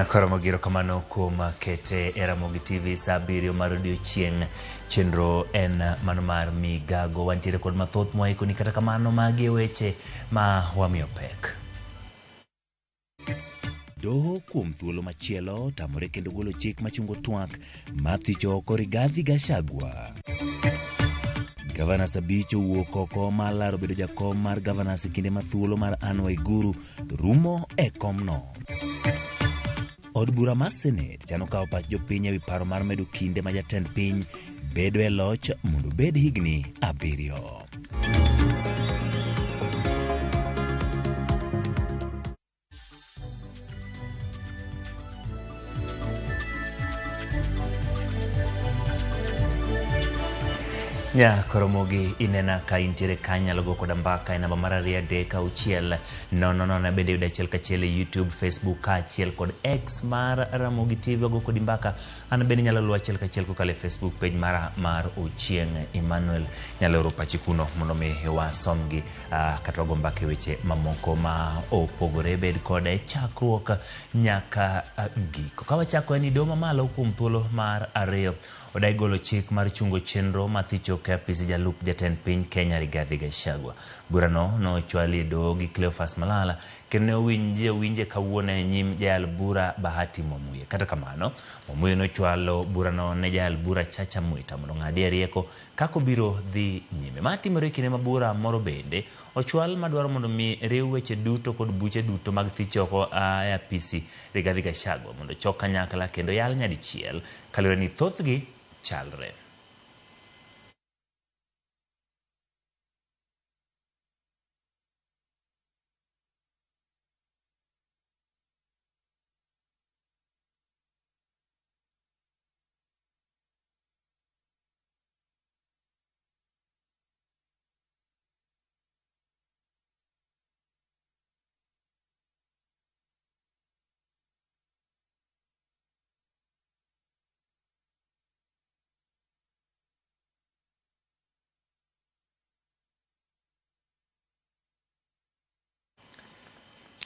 Koromo giro kamano kuom kete e Ramogi TV sa 7 mar odiochieng'. Chenro en mano mar migago, wantiere kod mathoth mwaikoni, kata kamano magi weche ma wamiyo pek. Doho kuom thuolo machielo tamore kendo golo chik machungo twak mathicho oko Rigathi Gachagua. Gavanas 5 owuok oko mar laro bedo jakom mar gavanas e kinde mathuolo mar Anne Waiguru rumo e komno. Od bura mar Senate chano kawo pach jopiny ewi paro mar medo kinde ma jatend piny bedo e loch mondo bed higni 7. Koromogi inena ka intiere kanyalo go koda mbaka e namba mar 236 nono bende yuda achiel kachiel e YouTube, Facebook kachiel kod X mar Ramogi TV. Go kodi mbaka an bende nyalo luwo achiel kachiel kokalo e Facebook page mar Ochieng' Emmanuel. Nyalo oro pachi kuno mondo mi wasomgi kata go mbaka e weche mamoko ma opogore bed kod chakruok nyaka giko. Ka wachako ni domo malo kuom thuolo mar 2 odai golo chik mar chungo chenro mathicho ke apisi jalup jatend piny Kenya Rigathi Gachagua. Burano nochwali e doho gi Cleophas Malala kendo ne owinje kawuono e nyim jayal bura Bahati Mwamuye. Kata kamano, Mwamuye nochwalo burano ne jayal bura Chacha Mwita mondo ng'adi rieko kako biro dhi nyime. Matimore kinde ma bura moro bende ochwal madwaro mondo mi riw weche duto kod buche duto mag thicho oko e apisi Rigathi Gachagua mondo chok kanyakla kendo yal nyadichiel kaluwore ni thothgi chalre.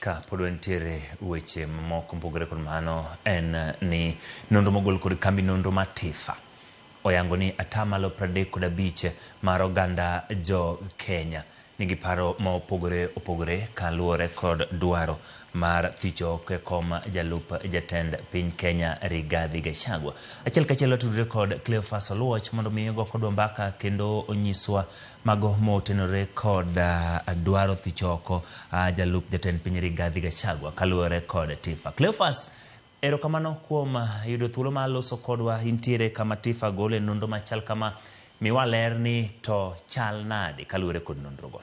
Ka pod wantiere weche moko mpogore kod mano en ni nonro mogol kod kambi nonro mar Tifa oyango ni 35% mar oganda jo Kenya nigi paro ma opogore kaluwore kod dwaro mar thicho oko e kom jalup jatend piny Kenya Rigathi Gachagua. Achiel kachiel watudore kod Cleophas Oluoch mondo mi go kodwa mbaka kendo onyiswa mago motenore kod dwaro thicho oko jalup jatend piny Rigathi Gachagua kaluwore kod Tifa. Cleophas, erokamano kuom yudo thuolo ma loso kodwa. Intiere kama Tifa gole nonro machal kama, miwa ler ni to chal nade kaluwore kod nonro go?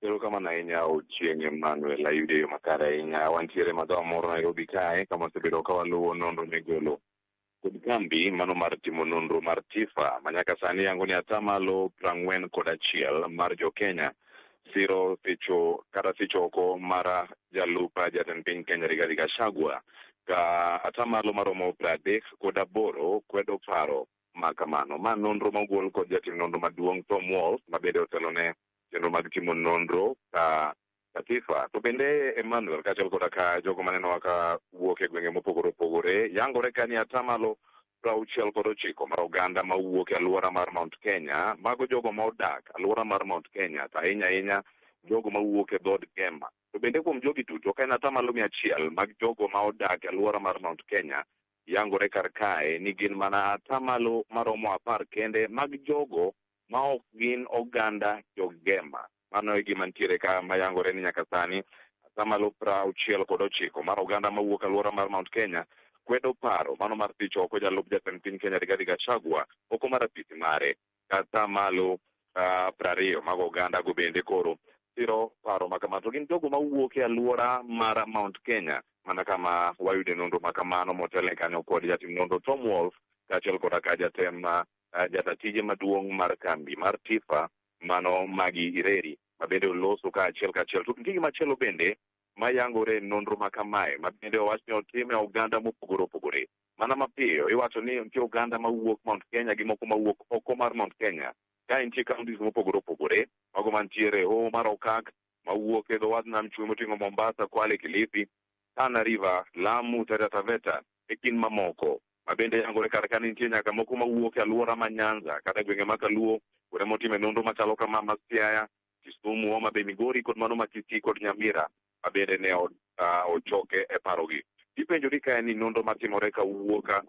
Erokamano ahinya Ochieng' Emmanuel, ayude yo makare ahinya. Wantiere madhawa moro Nairobi kae kama osebedo ka waluwo nonro migolo kod kambi mano mar timo nonro mar Tifa manyaka sani yango ni 41% mar jo Kenya siro thicho oko mar jalup jatend piny Kenya Rigathi Gachagua, ka 38% kwedo paro makamano. Ma nonro mogol kod jatim nonro maduong' Tom Wolf mabende otelone chenro mag timo nonro ka Tifa. To bende Emmanuel kaachiel koda ka jogo maneno ka wuok e gwenge mopogore opogore yangore ka ni 69% mar oganda ma wuok e alwora mar Mount Kenya, mago jogo ma odak alwora mar Mount Kenya, to ahinya jogo ma wuok e dhod Kemba. To bende kuom jogi duto ka en 100% mag jogo ma odak e alwora mar Mount Kenya, yangore kar kae ni gin mana 10 maromo 10 kende mag jogo ma ok gin oganda jo-Gemba. Mano e gima ntiere ka mayangore ni nyaka sani 69% mar oganda ma wuok alwora mar Mount Kenya kwedo paro mano mar thicho oko jalup jatend piny Kenya Rigathi Gachagua oko mar apisi mare. Kata malo 20 mag oganda go bende koro siro paro makamano. To gin jogo ma wuok e alwora mar Mount Kenya, mana kama wayude nonro makamano motelne kanyo kod jatim nonro Tom Wolf kaachiel koda ka jatatije maduong' mar kambi mar Tifa mano Magi Ireri mabende oloso kaachiel. To gigi machielo bende mayangore nonro makamae mabende owach ni otime oganda mopogore opogore. Mana mapiyo iwacho ni nitie oganda mawuok Mount Kenya gi moko mawuok oko mar Mount Kenya. Ka nitie counties mopogore opogore, mago mantiere Hoho mar Okak, mawuok e dho wadh nam chumbi moting'o Mombasa, Kwale, Kilifi, Tana River, Lamu, Taita Taveta e kind mamoko. Ma bende yangore kar ka nitie nyaka moko mawuok e alwora ma Nyanza kata gwenge ma Kaluo, kuonde motime nonro machalo kama ma Siaya, Kisumu, Homa Bay, Migori kod mano ma Kisii kod Nyamira ma bende ne ochoke e parogi. Ipenjori ka en ni nonro matimore kawuok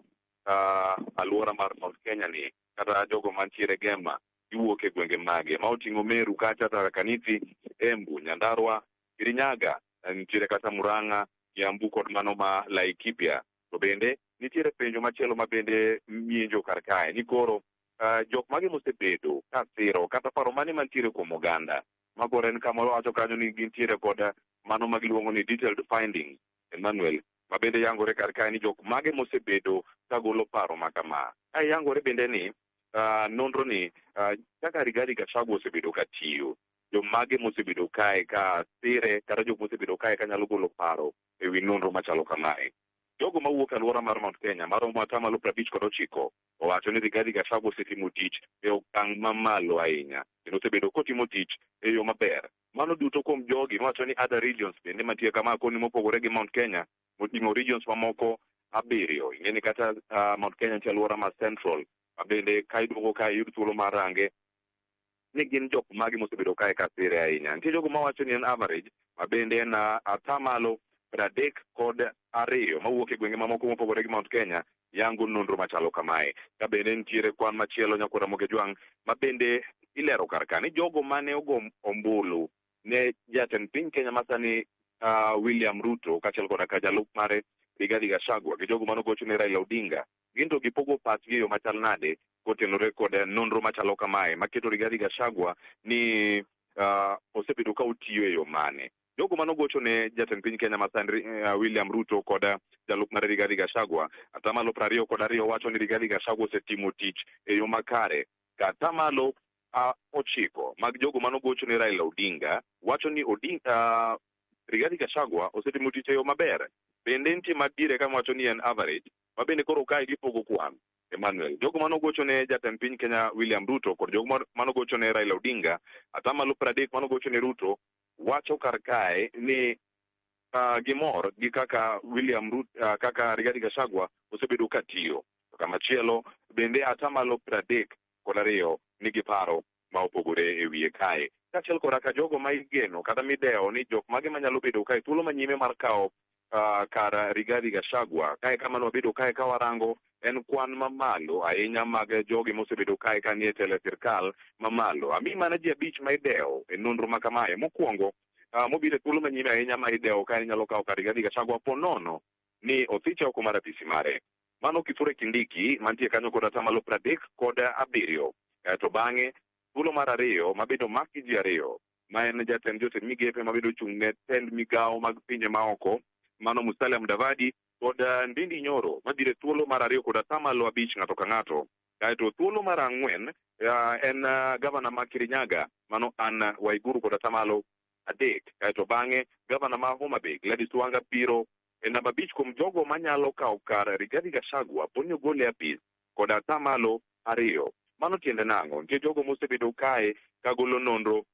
alwora mar Mount Kenya ni kata jogo mantiere Gema iwuok e gwenge mage ma oting'o Meru kacha, Tharaka Nithi, Embu, Nyandarua, Kirinyaga, nitiere kata Murang'a, Kiambu kod mano ma Laikipia. To bende nitiere penjo machielo ma bende mienjo kar kae ni koro jok mage mosebedo ka siro kata paro mane mantiere kuom oganda magore en kama wacho kanyo ni gintiere kod mano ma giluongo ni detailed findings, Emmanuel, ma bende yangore kar kae ni jok mage mosebedo ka golo paro ma kama. Kae yangore bende ni nonro ni kaka Rigathi Gachagua osebedo ka tiyo, jok mage mosebedo kae ka sire kata jok mosebedo kae ka nyalo golo paro e wi nonro machalo kamae. Jogo mawuok e alwora mar Mount Kenya maromo 59% owacho ni Rigathi Gachagua osetimo tich e okang' mamalo ahinya kendo osebedo kotimo tich e yo maber. Mano duto kuom jogi wacho ni other regions bende mantie kama koni mopogore gi Mount Kenya moting'o regions mamoko 7. Ing'eni kata Mount Kenya nitie alwora mar Central ma bende ka iduogo ka iyud thuolo mar range ni gin jok mage mosebedo kae ka sire ahinya. Nitie jogo mawacho ni en average ma bende en 32% mawuok e gwenge mamoko mopogore gi Mount Kenya yango nonro machalo kamae. Ka bende nitiere kwan machielo nyako Ramogi Jwang' ma bende ilero kar ka ni jogo mane ogo ombulu ne jatend piny Kenya masani William Ruto kaachiel koda ka jalup mare Rigathi Gachagua gi jogo manogocho ne Raila Odinga, gin to gipogo pachgi e yo machal nade kotenore kod nonro machalo kamae maketo Rigathi Gachagua ni osebedo ka otiyo e yo mane. Jogo manogocho ne jatend piny Kenya masani William Ruto koda jalup mare Rigathi Gachagua, 22% wacho ni Rigathi Gachagua osetimo tich e yo makare. Ka 9% mag jogo manogocho ne Raila Odinga wacho ni Rigathi Gachagua osetimo tich e yo maber. Bende nitie madiere kama wacho ni en average, ma bende koro kae gipogo kwan. Emmanuel, jogo manogocho ne jatend piny Kenya William Ruto kod jogo manogocho ne Raila Odinga, 30% manogocho ne Ruto wacho kar kae ni gimor gi kaka kaka Rigathi Gachagua osebedo ka tiyo. Kama chielo bende 32% nigi paro ma opogore e wiye kae. Kaachiel koda ka jogo ma igeno kata mideo ni jok mage manyalo bedo kae thuolo manyime mar kawo kar Rigathi Gachagua. Kae kama wabedo kae ka warango en kwan mamalo ahinya mag jogi mosebedo kae ka nie tele sirkal mamalo. Ami mana ji 5 ma ideo e nonro ma kamae. Mokwongo mobiro thuolo manyime ahinya ma ideo kae nyalo kawo kar Rigathi Gachagua ponono ni othiche oko mar apisi mare. Mano Kithure Kindiki mantie kanyo kod 37%. To bang'e thuolo mar 2 mabedo maki ji 2 ma en jatend jotend migepe mabedo chung' ne tend migawo mag pinje maoko, mano Musalia Mudavadi kod Ndindi Nyoro mabiro thuolo mar 2 kod 5% ng'ato ka ng'ato. Kaeto thuolo mar 4 en gavana ma Kirinyaga, mano Anne Waiguru kod 3%. Kaeto bang'e gavana ma Homa Bay Gladys Wanga biro e namba 5 kuom jogo manyalo kawo kar Rigathi Gachagua poni ogole apis kod 2%. Mano tiende nang'o? Nitie jogo mosebedo kae ka golo nonro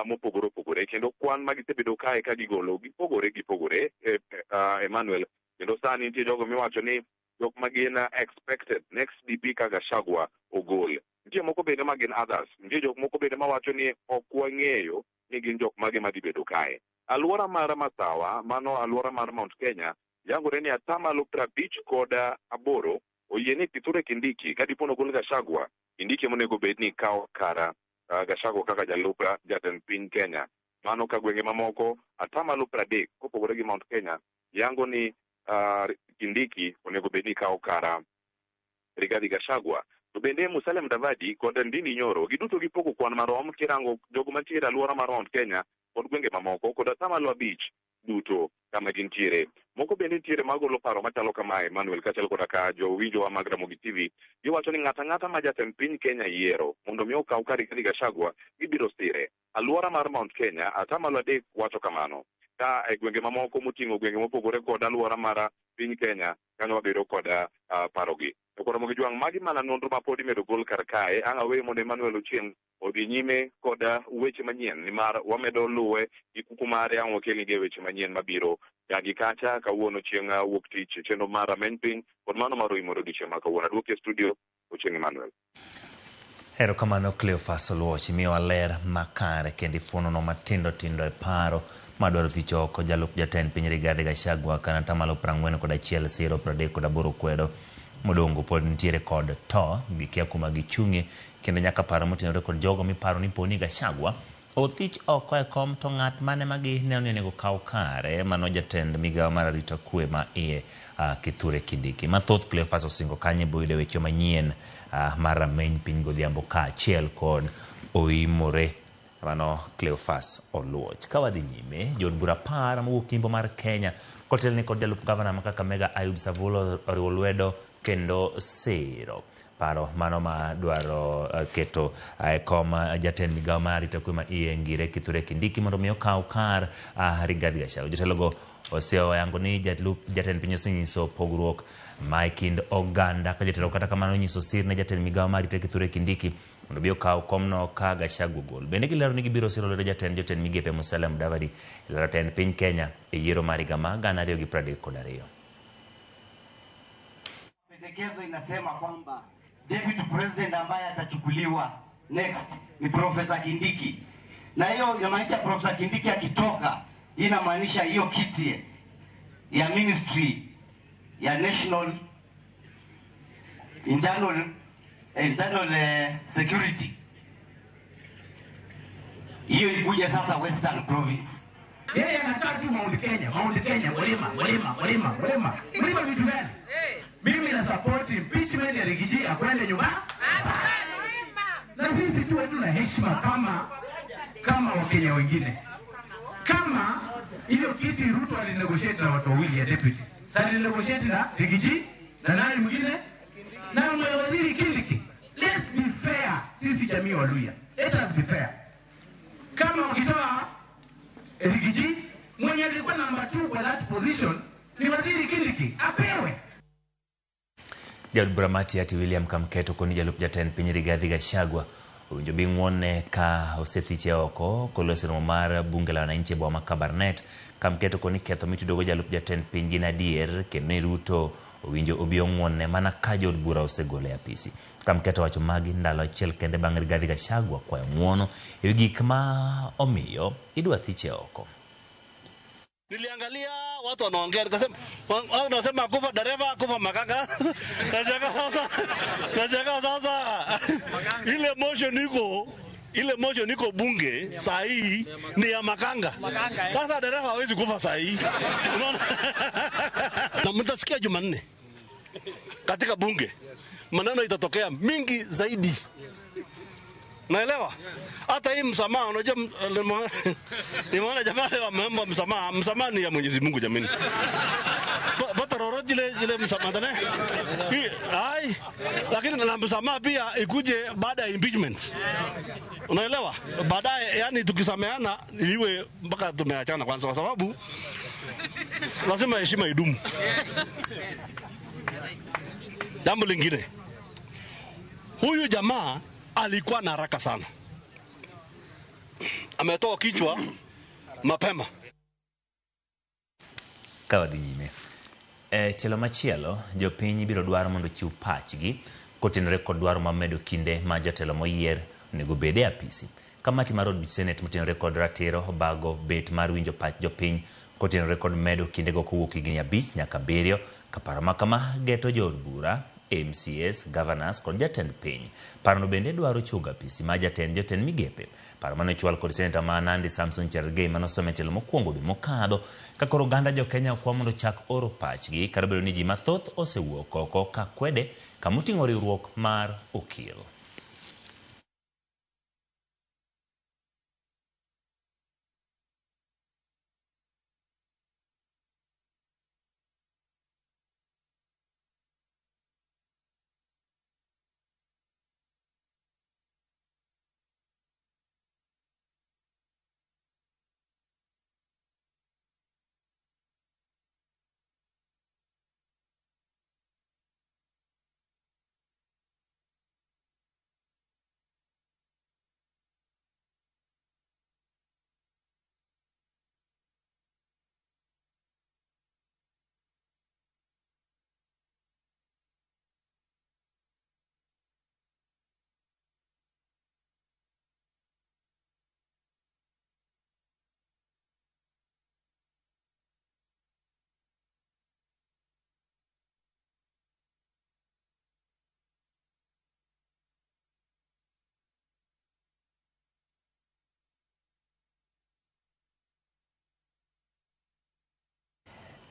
mopogore opogore kendo kwan ma gisebedo kae ka gigolo gipogore Emmanuel. Kendo sani nitie jogo miwacho ni jok ma gin expected next DP ka Gachagua ogol. Nitie moko bende ma gin others. Nitie jok moko bende mawacho ni ok wang'eyo ni gin jok mage ma dhibedo kae. Alwora mar Masawa, mano alwora mar Mount Kenya, yangore ni 58% oyie ni Kithure Kindiki ka dipo nogol Gachagua, Kindiki monego bed ni kawo kara Gachagua kaka jalup jatend piny Kenya. Mano ka gwenge mamoko 30% kopogore gi Mount Kenya yango ni Kindiki onego bed ni kawo kara Rigathi Gachagua. To bende Musalia Mudavadi kod Ndindi Nyoro giduto gipogo kwan marom kirango jogo mantiere alwora mar Mount Kenya kod gwenge mamoko kod 5% duto kama gintiere. Moko bende nitiere magolo paro machalo kamae, Emmanuel, kaachiel koda ka jowinjowa mag Ramogi TV giwacho ni ng'ata ng'ata ma jatend piny Kenya yiero mondo mi okaw kar Rigathi Gachagua gibiro sire. Alwora mar Mount Kenya 3% wacho kamano. Ka e gwenge mamoko moting'o gwenge mopogore kod alwora mar piny Kenya kanyo wabedo kod parogi. koro mo gijuang magi mana nonro ma pod imedo gol kar kae anga we mondo Emmanuel Ochieng odhi nyime kod weche manyien nimar wamedo luwe gi kuku mare ang' wakelnige weche manyien mabiro yagi kacha kawuono chieng' wuok tich chenro mar Rameny Piny kod mano mar Oimoro odiochieng' ma kawuono. Aduoke e studio Ochieng' Emmanuel. Erokamano Cleophas Oluoch, imiyowa ler makare kendo ifuonono matindo tindo e paro madwaro thicho oko jalup jatend piny Rigathi Gachagua kan atamalo 41 siro 38 kwedo modongo pod nitiere kod to gikia kuma gichung'e kendo nyaka paro motenore kod jogo miparo ni poni Gachagua othich oko e kom to ng'at mane magi ne onego kaw kare mano jatend migawo mar arita kwe ma iye Kithure Kindiki. Mathoth Cleophas osingo kanye boyude weche manyien mar Rameny Piny godhiambo kaachiel kod Oimore. Mano Cleophas Oluoch. Kawadhi nyime, jod bura par mowuok Kimbo mar Kenya kotelni kod jalup gavana ma Kakamega Ayub Savulo oriwo lwedo kendo siro paro mano ma dwaro keto kom jatend migawo mar arita kwe ma iye Ngire Kithure Kindiki mondo mi okaw kar Rigathi Gachagua. Jotelogo oseyango ni jatend piny osenyiso pogruok ma kind oganda ka jatelo kata kamano nyiso sir ne jatend migawo mar arita Kithure Kindiki mondo bi okaw komno ka Gachagua gol. Bende gilero ni gibiro siro lwedo jotend migepe Musalia Mudavadi ilaro tend piny Kenya e yiero mar higa ma 2032. Pendekezo inasema kwamba deputy president ambaye atachukuliwa next ni Professor Kindiki, na hiyo inamaanisha Professor Kindiki akitoka, inamaanisha hiyo kiti ya ministry ya national internal security hiyo ikuje sasa Western province. Yeye anakaa tu Mount Kenya, mlima vitu gani? Mimi na support impeachment ya Rigiji akwende nyumbani. Na sisi tu tuna heshima kama Wakenya wengine. Kama hiyo kiti Ruto alinegotiate na watu wawili ya deputy. Sasa alinegotiate na Rigiji na nani mwingine? Na waziri Kindiki. Let's be fair. Sisi jamii wa Luhya. Let us be fair. Kama ukitoa Rigiji mwenye alikuwa number 2 kwa that position ni waziri Kindiki apewe. Jod Bramati ati William Kamketo koni jalup jatend piny Rigathi Gachagua owinjo bi ng'wone ka osethiche oko kolosero mar bunge la wananchi e boma ma Kabarnet. Kamketo koni ketho mitudogo jalup jatend piny gin adier kendo ni Ruto owinjo obi ong'wone mana ka jod bura osegole apisi. Kamketo wacho magi ndalo achiel kende bang' Rigathi Gachagua kwayo ng'wono e gik ma omiyo idwa thiche oko. Niliangalia watu wanaongea wanasema kufa dereva kufa makanga. Nashangaa sasa ile motion iko bunge saa hii ni ya makanga. Sasa dereva hawezi kufa saa hii. Unaona? Na mtasikia Jumanne katika bunge maneno itatokea mingi zaidi. Naelewa? Hata hii msamaha unajua nimeona jamaa wameomba msamaha ni ya Mwenyezi Mungu jamani. Bata roroti ile msamaha tena. Hai, lakini na msamaha pia ikuje baada ya impeachment. Unaelewa? Baadaye yani tukisameana iwe mpaka tumeachana kwanza kwa sababu lazima heshima idumu. Jambo lingine. Huyu jamaa alikuwa na haraka sana. Ametoa kichwa mapema. Kawadhi nyime. Tielo machielo, jopiny biro dwaro mondo chiw pachgi kotenore kod dwaro mamedo kinde ma jatelo moyier onego bede e apisi. Kamati mar od Senate motenore kod ratiro bago bet mar winjo pach jopiny kotenore kod medo kindego kowuok higni 5 nyaka 7 kaparo makama geto jood bura, MCS, governors kod jatend piny. Parono bende dwaro chuga apisi ma jotend migepe. Paro mano chwal kod Senator ma Nandi Samson Cherargei manosome telo mokwongo dwe mokadho ka koro oganda jokenya okwa mondo chak oro pachgi kar bedo ni ji mathoth osewuok oko ka kwede kamoting'o riwruok mar okil.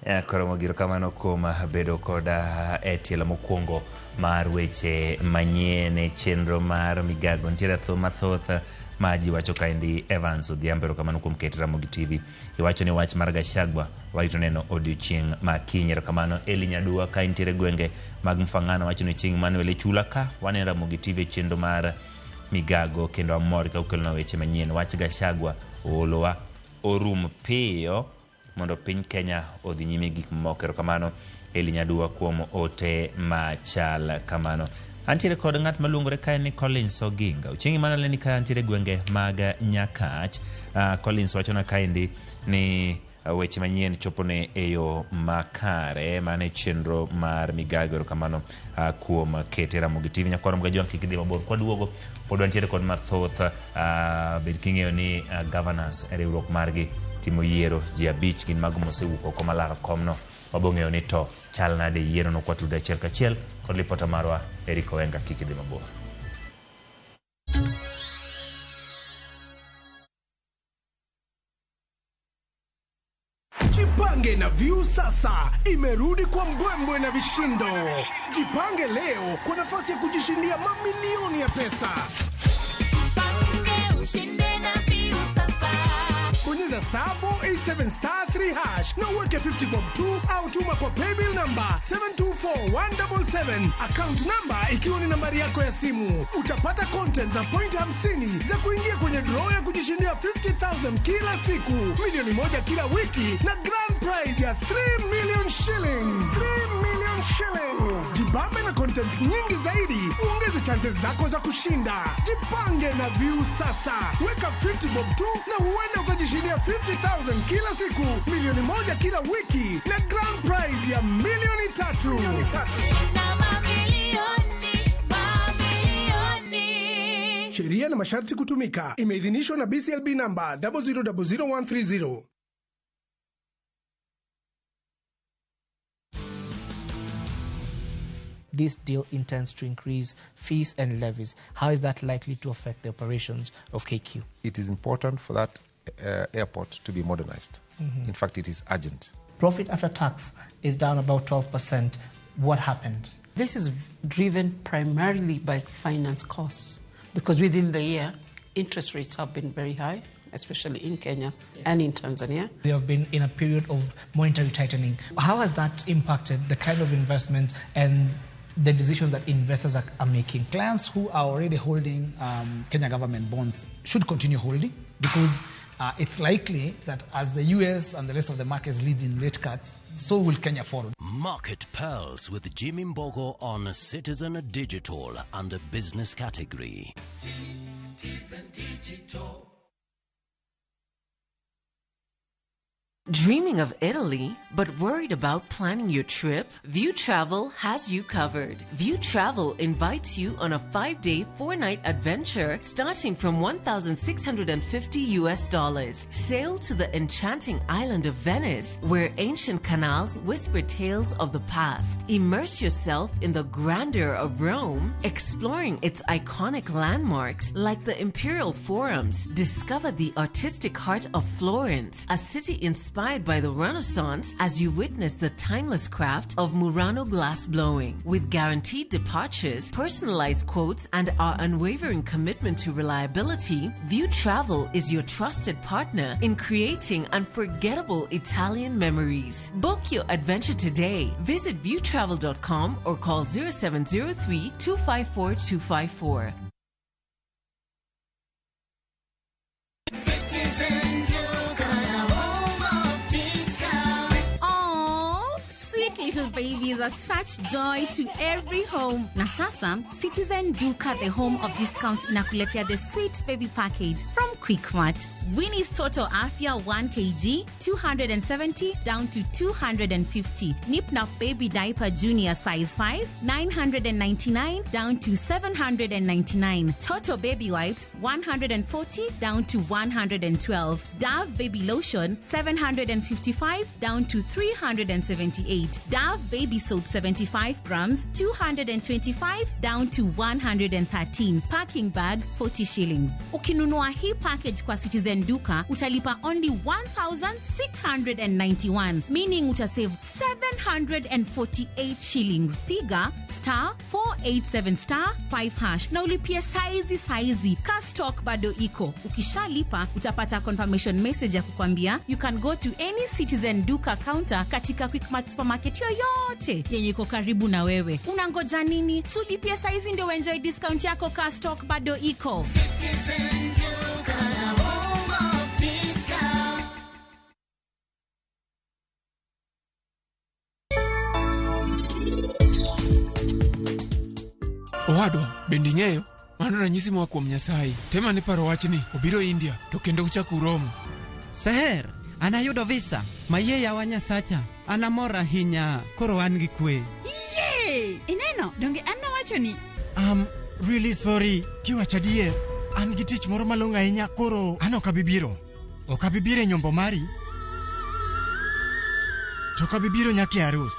Koro mogiro kamano kuom bedo koda tielo mokwongo mar weche manyien chenro mar migago. Nitiere mathoth ma ji wacho kaendi. Evans Odhiambo, kamano kuom keto Ramogi TV. Iwacho ni wach mar Gachagua warito neno odiochieng' ma kiny. Kamano Eli Nyadua ka nitiere gwenge mag Mfangano wacho ni chieng' Manuel Chula ka wane Ramogi TV chenro mar migago kendo amor ka ukelona weche manyien. Wach Gachagua olowa orum piyo mondo piny Kenya odhi nyime gik moko. Kamano Eli Nyadua kuom ote machal kamano. Antiere kod ng'at maluongore kae ni Collins Oginga. Uchingi manale ni ka antiere gwenge mag Nyakach. Collins wachona kaendi ni weche manyien chopone eyo makare mane chenro mar migago. Kamano kuom kete Ramogi TV. Nyakoro mga juang kikidhi mabor kwa duogo pod antiere kod mathoth. Bed king'eyo ni governors e riwruok margi timo yiero ji abich gin mago mosewuok oko malara komno. Wabong'eyo ni to chal nade yiero no kwa tuda achiel kachiel kod lipota marwa Eric Owenga kikidhi mabor. Jipange na View sasa imerudi kwa mbwembwe na vishindo. Jipange leo kwa nafasi ya kujishindia mamilioni ya pesa. Jipange ushinde na View sasa. Bonyeza *487*3# na uweke 50 bob tu au tuma kwa paybill number 724177. Account number ikiwa ni nambari yako ya simu. Utapata content na point 50 za kuingia kwenye draw ya kujishindia 50,000 kila siku, milioni moja kila wiki na grand prize ya 3 million shillings. 3 million shillings. Jibambe na content nyingi zaidi, uongeze chances zako za kushinda. Jipange na View sasa. Weka 50 bob tu na huenda ukajishindia 50,000 kila siku, milioni moja kila wiki na grand prize ya milioni 3. Shinda mamilioni, mamilioni. Sheria na masharti kutumika. Imeidhinishwa na BCLB number 0000130. This deal intends to increase fees and levies. How is that likely to affect the operations of KQ? It is important for that airport to be modernized. In fact, it is urgent. Profit after tax is down about 12%. What happened? This is driven primarily by finance costs, because within the year, interest rates have been very high, especially in Kenya and in Tanzania. We have been in a period of monetary tightening. How has that impacted the kind of investment and the decisions that investors are making? Clients who are already holding Kenya government bonds should continue holding, because it's likely that as the US and the rest of the markets lead in rate cuts, so will Kenya follow. Market Pearls with Jimmy Mbogo on Citizen Digital under business category. Citizen Digital. Dreaming of Italy, but worried about planning your trip? View Travel has you covered. View Travel invites you on a 5-day, 4-night adventure starting from $1,650. Sail to the enchanting island of Venice, where ancient canals whisper tales of the past. Immerse yourself in the grandeur of Rome, exploring its iconic landmarks like the Imperial Forums. Discover the artistic heart of Florence, a city inspired by the Renaissance, as you witness the timeless craft of Murano glass blowing. With guaranteed departures, personalized quotes, and our unwavering commitment to reliability, View Travel is your trusted partner in creating unforgettable Italian memories. Book your adventure today. Visit viewtravel.com or call 0703 254 254. Little babies are such joy to every home. Na sasa, Citizen Duka, the home of discounts, inakuletea the sweet baby package from Quickmart. Winnie's Total Afya 1 kg, 270 down to 250. Nipnap Baby Diaper Junior size 5, 999 down to 799. Toto Baby Wipes 140 down to 112. Dove Baby Lotion 755 down to 378. Dove baby soap 75 grams, 225 down to 113. Packing bag 40 shillings. Ukinunua hii package kwa Citizen Duka, utalipa only 1,691, meaning utasave 748 shillings. Piga *487*5# na ulipia saizi. Ka stock bado iko. Ukishalipa utapata confirmation message ya kukwambia you can go to any Citizen Duka counter katika Quickmart supermarket yoyote yenye iko karibu na wewe. Unangoja nini? Sulipia saizi ndio enjoy discount yako ka stock bado iko. Citizen Duka, home of discount. Owadwa, bendi ng'eyo? Mano ranyisi moa kuom Nyasaye. Tema ne paro wachni, obiro India, to kendo uchako Rome. Seher, anayudo visa. Mayie yawa Nyasacha. Anamor ahinya, koro an gi kwe. Yay! Ineno, donge anna wachoni? Really sorry, kiwacho adier. An gi tich moro malong'o ahinya, koro an ok abibiro. Ok abibiro e nyombo mari. To ok abibiro nyaka e arus.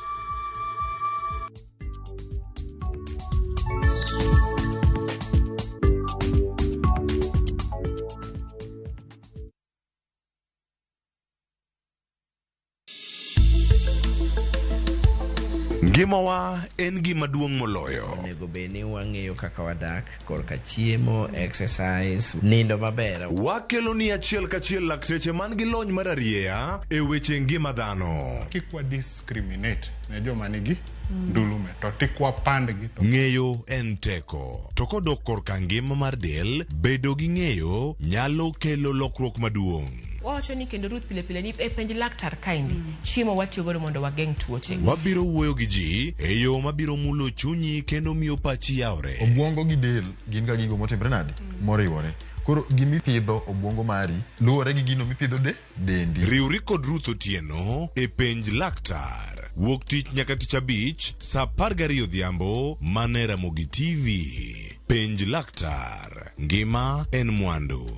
Gimawa en gima duong' moloyo. Onego bed ni wang'eyo kaka wadak, korka chiemo, exercise, nindo maber. Wakelo ni achiel kachiel lakteche man gi lony mararieya e weche ngima dhano. Kikwa discriminate ne joma nigi ndulume to tikwa pandgi. Ng'eyo en teko. To kodok korka ngima mar del, bedo gi ng'eyo nyalo kelo lokruok maduong'. Wacho ni kendo Ruth pile ni e penj laktar kaindi chiemo watiyo godo mondo wageng tuoche. Wabiro wuoyo gi ji e yo mabiro mulo chunyi kendo miyo pachi yawre. Obwongo gi del gin ga gigo motimre nade moriwore. Koro gimipidho obwongo mari luwore gi gino mipidho dendi. Riwri kod Ruth Otieno e penj laktar. Wuok tich nyaka tich abich saa 12 odhiambo mane Ramogi TV. Penj laktar. Ngima en mwandu.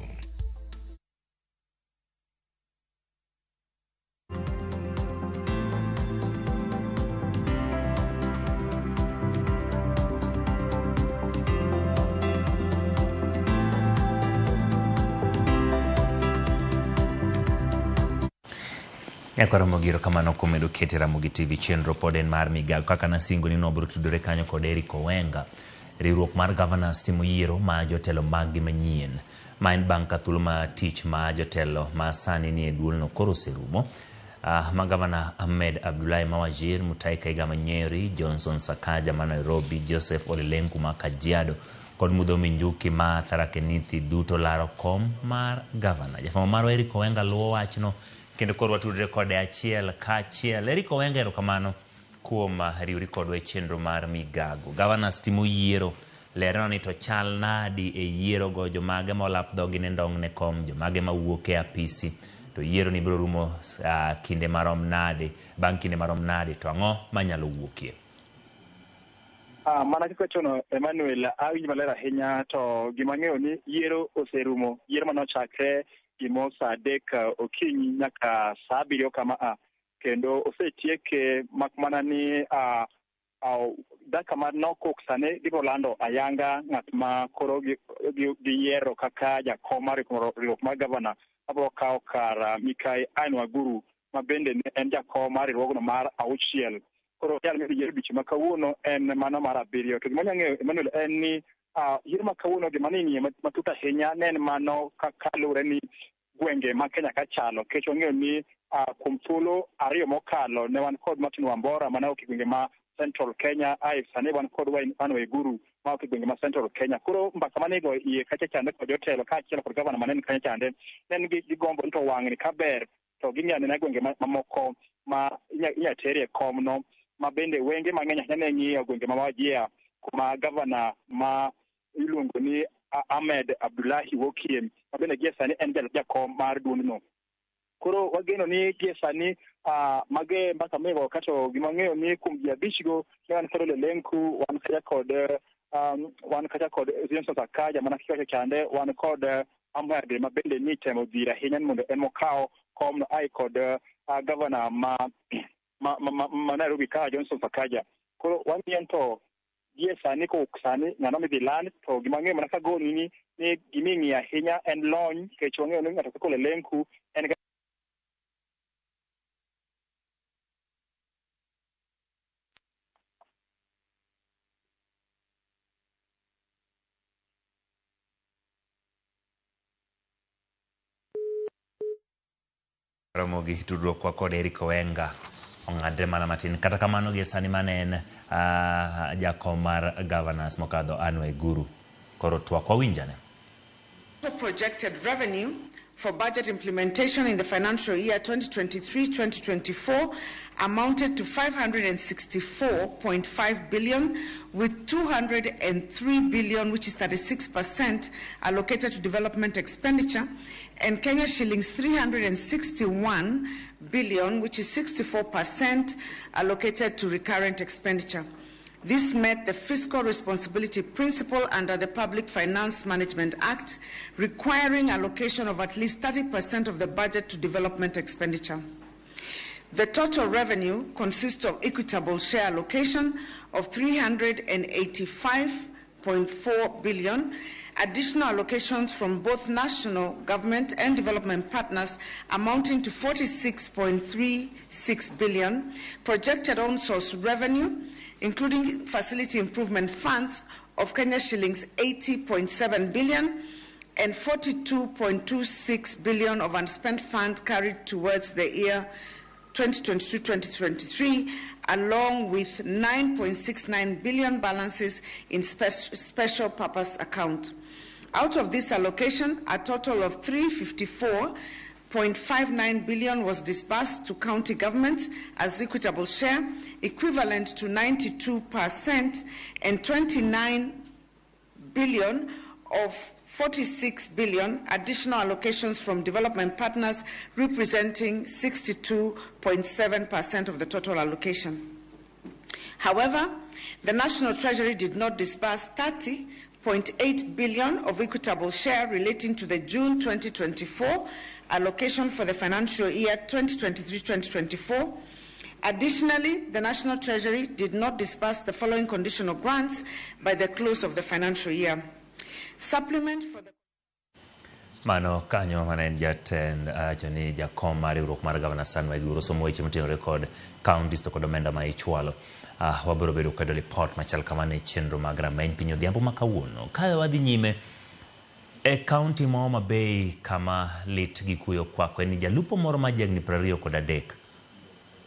Yakwara kamano kumedo kete Ramogi TV chenro poden mar migago kaka nasingo ni nobro tudore kanyo kod Eric Owenga. Riwruok mar governors timo yiero ma jotelo maggi manyien. Ma en bang' ka thuolo ma tich ma jotelo ma sani ni e duolno koro oserumo. Ma Gavana Ahmed Abdullahi Mawajir, Mutahi Kahiga Nyeri, Johnson Sakaja ma Nairobi, Joseph Ole Lenku ma Kajiado kod Mudhomi Njuki ma Tharaka Nithi duto laro kom mar gavana. Jafamo maro Eric Owenga luwo wachno kendo koro watudre kode achiel kachiel. Eric Owenga erokamano kuom riwri kodwa e chenro mar migago. Governors timo yiero, lerano ni to chal nadi e yiero go, jomage molap dhogi ne ndong' ne kom, jomage mawuok e apisi, to yiero ni biro rumo kinde marom nade, bang' kinde marom nade, to ang'o manyalo wuokie? Mana kaka chono Emmanuel awinj maler ahinya, to gima ng'eyo ni yiero oserumo. Yiero manochakre gimo saa 3 okinyi nyaka saa 7 kama kendo osetieke makmana ni daka mar nokok sane gibo lando ayanga ng'at ma koro gi yiero kaka jakom mar riwruok mar gavana abo kawo kar Mikai Anne Waguru ma bende en jakom mar riwruogno mar 6. Koro yal mi yiero bichi makawuono en mano mar 7. To gima nyang'eyo Emmanuel en ni yiero makawuono gima ni matuta ahinya ne en mano kalure ni gwenge ma Kenya ka chalo. Kech wang'eyo ni kuom thuolo 2 mokalo ne wan kod Martin Wambora mana ok gwenge ma Central Kenya, sane wan kod Anne Waguru ma ok gwenge ma Central Kenya. Koro mbaka manego iye kacha chande kod jotelo kaachiel kod gavana manen Kenya chande nen gi gombo to wang'ni kaber to ging'eyo ne gwenge mamoko ma inya terie komno ma bende wenge mang'eny ne ng'iyo gwenge ma Wajir kuma gavana ma iluongo ni Ahmed Abdullahi Wokiem ma bende gie sani en jakom mar duondno. Koro wageno ni gie sani mage mbaka mego kato gima ng'eyo ni kuom ji 5 go ne wan kod Ole Lenku, wan kacha kod Johnson Sakaja mana kiwacho chande, wan kod Ahmed ma bende ni temo dhira ahinya mondo en mokawo komno ai kod gavana ma ma Nairobi ka Johnson Sakaja koro wamien to die sani ko sani ngano mi dilan to gimang'e mana ka go ni giming'i ahinya en lony ke chonge no ngata ko lenku en Ramogi tudruok kwa kod Eric Owenga ong'adre mana matin kata kamano gi sani manen jakom mar governors mokadho Anne Waiguru koro twak wawinjane. Projected revenue for budget implementation in the financial year 2023-2024 amounted to 564.5 billion, with 203 billion, which is 36%, allocated to development expenditure, and Kenya shillings 361 billion, which is 64%, allocated to recurrent expenditure. This met the fiscal responsibility principle under the Public Finance Management Act, requiring allocation of at least 30% of the budget to development expenditure. The total revenue consists of equitable share allocation of 385.4 billion, additional allocations from both national government and development partners amounting to 46.36 billion, projected on-source revenue, including facility improvement funds of Kenya shillings 80.7 billion, and 42.26 billion of unspent funds carried towards the year 2022-2023, along with 9.69 billion balances in special purpose account. Out of this allocation, a total of 354.59 billion was disbursed to county governments as equitable share, equivalent to 92%, and 29 billion of 46 billion additional allocations from development partners, representing 62.7% of the total allocation. However, the National Treasury did not disburse 30.8 billion of equitable share relating to the June 2024 allocation for the financial year 2023-2024. Additionally, the National Treasury did not disburse the following conditional grants by the close of the financial year. Supplement for the Mano kanyo manen jatend joni jakom mar riwruok mar Governors Anne Waiguru somo weche motenore kod counties to kod omenda ma ichwalo. Wabiro bedo kod report machal kamane chenro mag rameny piny odhiambo ma kawuono. Ka wadhi nyime e county ma Homa Bay kama lit gi kuyo kwako en jalupo moro ma jagni 23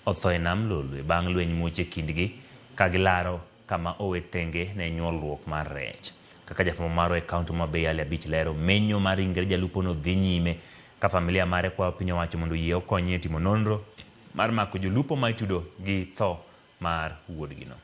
otho e nam Lolwe bang' lweny muoche kindgi ka gilaro kama owe thenge ne nyuolruok mar rech. Kaka jafwambo maro e kaunti ma Bay Ali Abich lero, menyo mar ringre jalupo no dhi nyime ka familia mare kwa piny owacho mondo yie okonye timo nonro mar mako jolupo ma itudo gi tho mar wuodgino.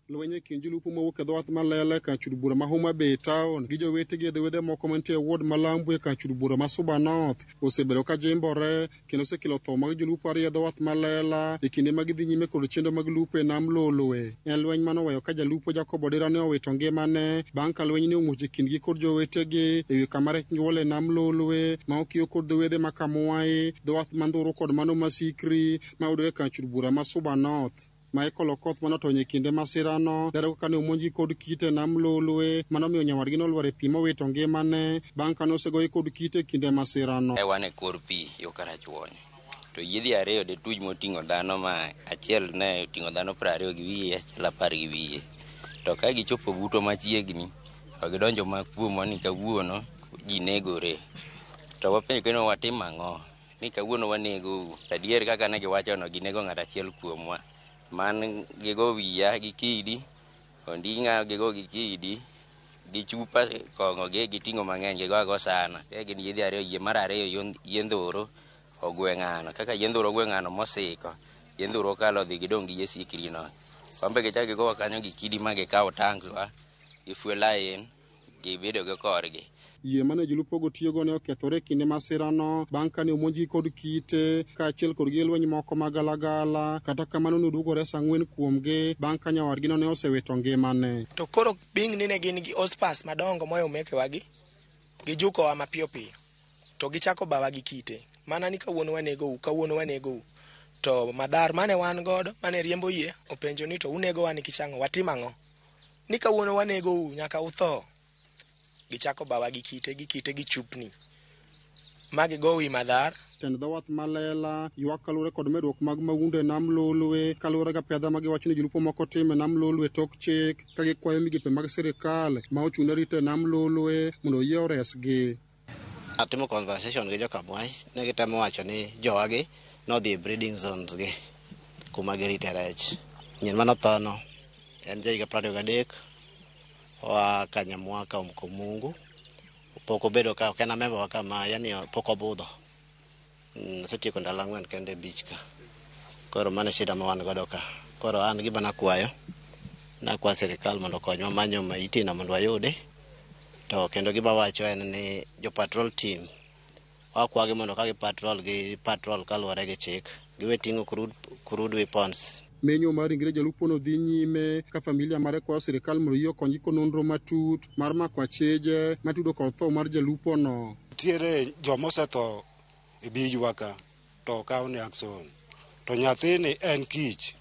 Lwenye kind jolupo mawuok e dhowath Malele ka chud bura ma Homa Bay Town gi jowetegi e wedhe moko mantie ward Malambwe ka chud bura ma Suba North osebedo ka jimbore kendo osekelo tho mag jolupo ariyo e dhowath Malela e kinde ma gidhi nyime kod chenro mag lupo e nam Lolwe. En lweny manoweyo ka jalupo Jacob Odira ne owito ngimane bang' ka lweny ne omuoch e kindgi kod jowetegi e wi kama rech nyuol e nam Lolwe ma okiyo kod wedhe ma Kamuai, dhowath Mandhuru kod mano Masikri ma yudore ka chud bura ma Suba North. Michael Okoth manotonye kinde masirano lero kaka ne omonji kod kite nam Lolwe manomiyo nyawadgi nolwar e pi mowito ngimane bang' kane osegoye kod kite kinde masirano. Wan e kor pi yo Karachuonyo to yiedhi ariyo de tuj moting'o dhano ma achiel ne oting'o dhano 20 gi wiye achiel 10 gi wiye to ka gichopo buto machiegni to gidonjo makuom ni kawuono ji negore to wapenjo kendo watim ang'o ni kawuono wanego adier kaka ne giwachono ginego ng'at achiel kuomwa man gigo wiya gi kidi onding'a gigo gi kidi gi chupa kong'o gi ting'o mang'eny gigo sana gin yiedhi ariyo yie mar ariyo yiendhoro ogweng'ano kaka yiendhoro ogweng'ano mosiko yiendhoro kalo dhi gidong' gi Sikrino wambe gichak gigo kanyo gi kidi ma gikawo tankswa gifuelayen gibedo go korgi. Yie mane jolupogo tiyogo ne okethore kinde masirano bang' kane omonji kod kite kaachiel kod gi lweny moko magalagala kata kamano noduogo res 4 kuomgi bang' ka nyawadgino ne osewito ngimane. To koro bing' ni ne gin gi ospas madongo moyo mekewagi gi jukowa mapiyo piyo to gichako bawa gi kite mana ni kawuono wanego u to madar mane wan godo mane riembo yie openjo ni to unego wan kichang'o watim ang'o ni kawuono wanego u nyaka utho. Gichako bawa gi kite gi chupni magi go wi madar. Tend dhowath Malela ywak kaluwore kod medruok mag maunde nam Lolwe kaluwore ga pedha ma giwacho ni jolupo moko time nam Lolwe tok chik ka gikwayo migepe mag sirikal ma ochung'ne rito nam Lolwe mondo oyie oresgi. Atimo conversation gi jokamwai ne gitemo wacho ni jowagi nodhi breeding zones gi kuma girite rech. Nyen manothono en jahiga 23 oa Kanyamwa kaumko Mungu pok obedo ka ok en member wa kama yani pok obudho. Setieko ndalo 4 kende beach ka. Koro mane shida ma wan godo ka. Koro an gima nakwayo sirikal mondo okonywa manyo maiti na mondo wayude. To kendo gima wacho en ni jo patrol team wakwagi mondo ka patrol kaluwore gi chik giwe ting'o crude weapons. Menyo mar ringre jalupo no dhi nyime ka familia mare kwayo sirikal mondo oyie okonygi ko nonro matut mar mako acheje matudo kod tho mar jalupo no. Tiere joma osetho e bijwa ka to kawo ne action to nyathini en kich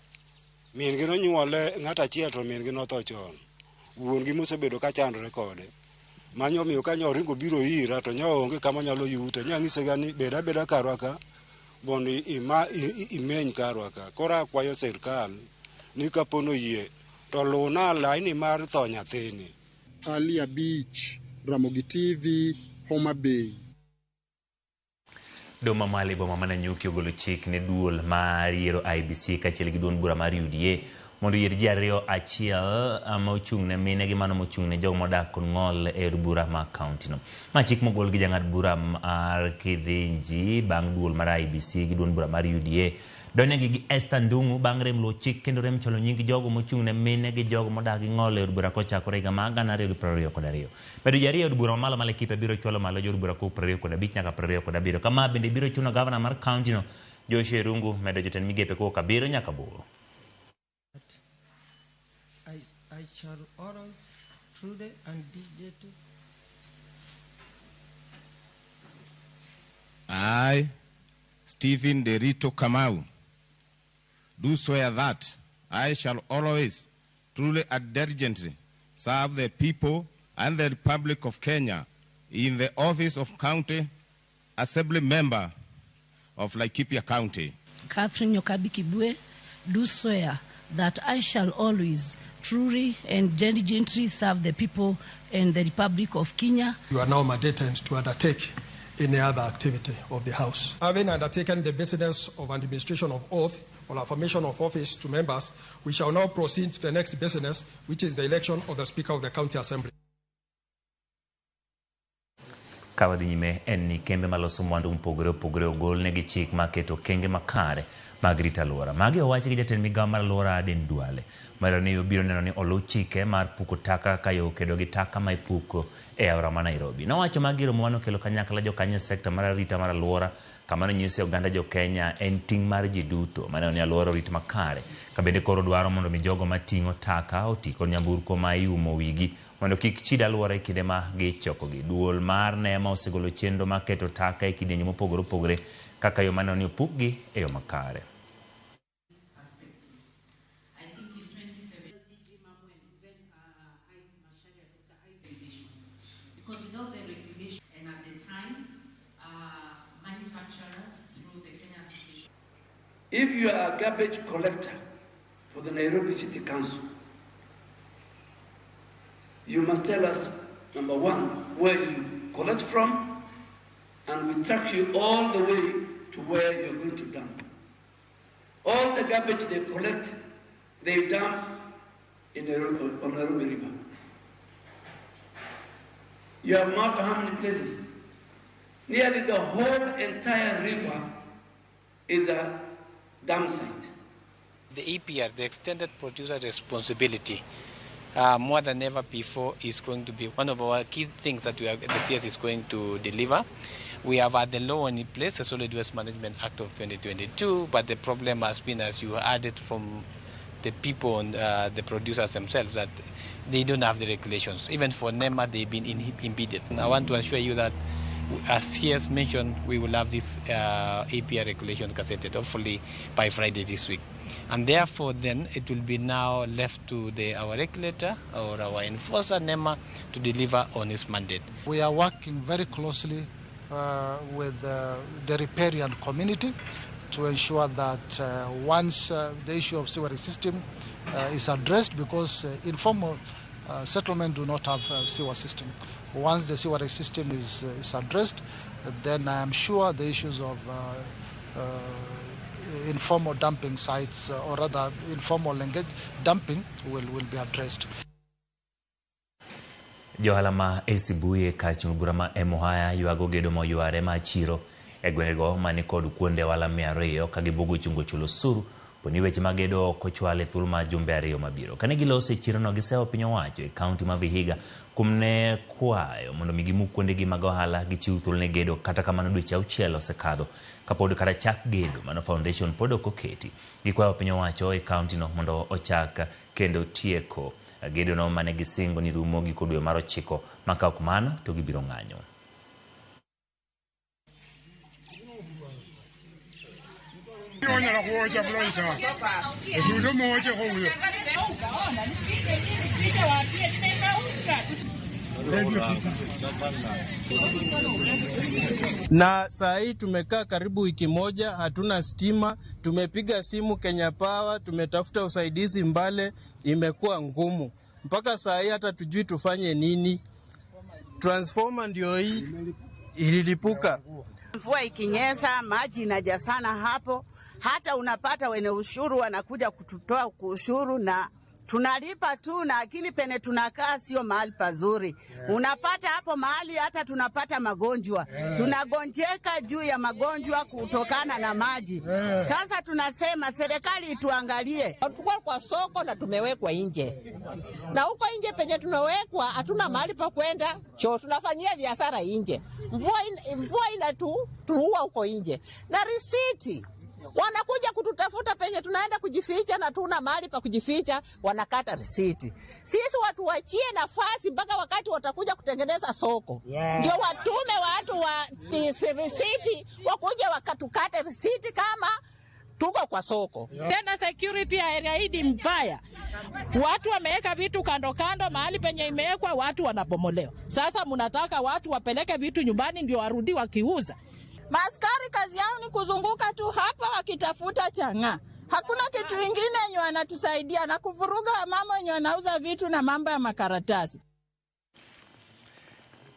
min gi nonyuole ng'at achiel to min gi notho chon wuon gi mosebedo ka chandore kode manyo miyo ka nyoringo biro ira to nyo onge kama nyalo yute nyang'ise ga ni beda karwa ka mondo imeny karwa ka. Koro akwayo sirikal ni kapono yie to luna laini mar tho nyathini. Ali Abich, Ramogi TV, Homa Bay. Doma mali boma mana nyuki ogolo chik ne duol mar yiero IBC kachiel gi duond bura mar UDA mondo yier ji ariyo achiel ma ochung' ne mine gi mano mochung' ne jogo modak kod ng'ol e od bura ma kaunti no. Ma chik mogol gi jang'ad bura mar Kithinji bang' duol mar IBC gi duond bura mar UDA donegi gi Esther Ndung'u bang' rem luwo chik kendo rem cholo nying jogo mochung' ne mine gi jogo modak gi ng'ol e od bura kochakore higa mar 2022. Bedo jariyo od bura mamalo male kipe biro chwalo malo jo od bura ko 25 nyaka 27. Kama bende biro chuno gavana mar kaunti no Joshua Rungu medo jotend migepe ko kabiro nyaka boro. I shall always truly and diligently. I, Stephen Derito Kamau, do swear that I shall always truly and diligently serve the people and the Republic of Kenya in the office of County Assembly Member of Laikipia County. Catherine Nyokabi Kibwe, do swear that I shall always truly and diligently serve the people and the Republic of Kenya. You are now mandated to undertake any other activity of the House. Having undertaken the business of administration of oath or affirmation of office to members, we shall now proceed to the next business, which is the election of the Speaker of the County Assembly. Kawadhi nyime en ni kembe maloso mwandu mpogore ogol negi chik maketo kenge makare mag rito alwora. Magi owachi gi jatend migawo mar alwora Aden Duale. Maro ni biro neno ni oluw chike mar puko taka kayo kedo gi taka ma ipuko e aora ma Nairobi. Nowacho magiro mwano kelo kanyakla jokanye sekta mar arita mar alwora kamano nyisi oganda jo Kenya en ting' mar ji duto maneno ni alwora orit makare. Kabende koro dwaro mondo mi jogo mating'o taka oti kod nyamburko ma iumo wigi mondo kik chid alwora e kinde ma gichokogi. Duol mar NEMA osegolo chenro ma keto taka e kidienje mopogore opogore kaka yo maneno ni opukgi e yo makare. If you are a garbage collector for the Nairobi City Council, you must tell us, number one, where you collect from, and we track you all the way to where you're going to dump. All the garbage they collect, they dump in on Nairobi River. You have marked how many places? Nearly the whole entire river is a dump site. The EPR, the Extended Producer Responsibility, more than ever before is going to be one of our key things that the CS is going to deliver. We have had the law in place, the Solid Waste Management Act of 2022, but the problem has been, as you heard it from the people and the producers themselves, that they don't have the regulations. Even for NEMA, they've been impeded. I want to assure you that as he has mentioned, we will have this APR regulation gazetted hopefully by Friday this week. And therefore, then it will be now left to our regulator or our enforcer, NEMA, to deliver on his mandate. We are working very closely with the riparian community to ensure that once the issue of sewerage system is addressed, because informal settlement do not have a sewer system. Once the sewerage system is addressed, then I am sure the issues of informal dumping sites, or rather informal engage dumping, will be addressed. Johala ma Esibuye kachung burama emohaya yuago gedo mo yuare ma chiro egwego mani kod kuonde wala 200 kagibugo chungo chulo suru poni weche magedo kochwale thulma jumbe ariyo mabiro kane gilose chiro no giseo piny owacho e kaunti ma Vihiga kumne kwayo mondo migimu kuonde gi mag ohala gichiw thulne gedo kata kamano dweche 6 osekadho kapod kata chak gedo mano foundation pod okoketi gikwayo piny owacho e kaunti no mondo ochak kendo tieko gedo no mane gisingo ni rumo giko dwe mar 9 maka ok mano to gibiro ng'anyo. Na saa hii tumekaa karibu wiki moja, hatuna stima, tumepiga simu Kenya Power, tumetafuta usaidizi Mbale, imekuwa ngumu. Mpaka saa hii hata tujui tufanye nini. Transformer ndio hii ililipuka. Mvua ikinyesha maji inaja sana hapo, hata unapata wenye ushuru wanakuja kututoa ushuru na tunalipa tu, lakini pene tunakaa sio mahali pazuri. Unapata hapo mahali hata tunapata magonjwa. Tunagonjeka juu ya magonjwa kutokana na maji. Sasa tunasema serikali ituangalie. Tuko kwa soko na tumewekwa nje. Na huko nje penye tunawekwa hatuna mahali pa kwenda. Tunafanyia biashara nje. Mvua inatuua huko nje. Na risiti wanakuja kututafuta penye tunaenda kujificha na tuna mahali pa kujificha, wanakata risiti. Sisi watu wachie nafasi mpaka wakati watakuja kutengeneza soko. Ndio watume watu wa risiti wakuja wakatukate risiti kama tuko kwa soko. Tena security ya area hii mbaya. Watu wameweka vitu kando kando, mahali penye imewekwa watu wanabomolewa. Sasa mnataka watu wapeleke vitu nyumbani ndio warudi wakiuza. Maaskari kazi yao ni kuzunguka tu hapa wakitafuta chang'aa. Hakuna kitu kingine yenye wanatusaidia na kuvuruga wamama wenye wanauza vitu na mambo ya makaratasi.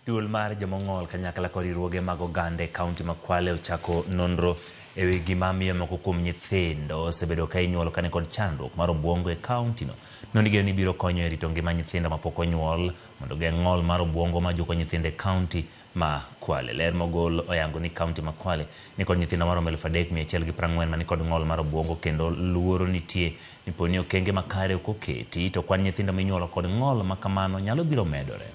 Duol mar jomong'ol kanyakla kod riwruoge mag oganda e kaunti ma Kwale ochako nonro ewi gima miyo moko kuom nyithindo osebedo ka inyuolo kane kod chandruok mar obwongo e kaunti no. Nondigeno ni biro konyo e rito ngima nyithindo mapok onyuol mondo geng' ng'ol mar obwongo ma juko nyithindo e kaunti ma Kwale. Ler mogol oyango ni kaunti ma Kwale ni kod nyithindo maromo 3,140 ma ni kod ng'ol mar obwongo kendo luoro nitie ni poni okenge makare ok oketi to kwan nyithindo minyuolo kod ng'ol ma kamano nyalo biro medore.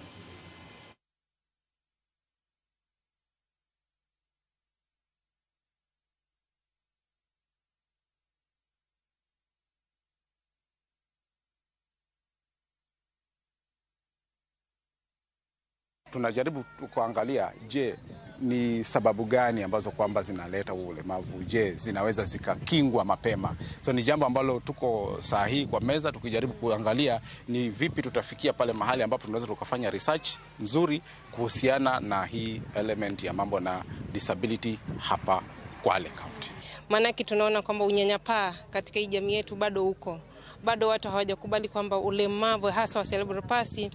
Tunajaribu kuangalia, je, ni sababu gani ambazo kwamba zinaleta ulemavu? Je, zinaweza zikakingwa mapema? So ni jambo ambalo tuko sahihi kwa meza tukijaribu kuangalia ni vipi tutafikia pale mahali ambapo tunaweza tukafanya research nzuri kuhusiana na hii element ya mambo na disability hapa Kwale County. Maanake tunaona kwamba unyanyapaa katika hii jamii yetu bado huko. Bado watu hawajakubali kwamba ulemavu hasa wa cerebral palsy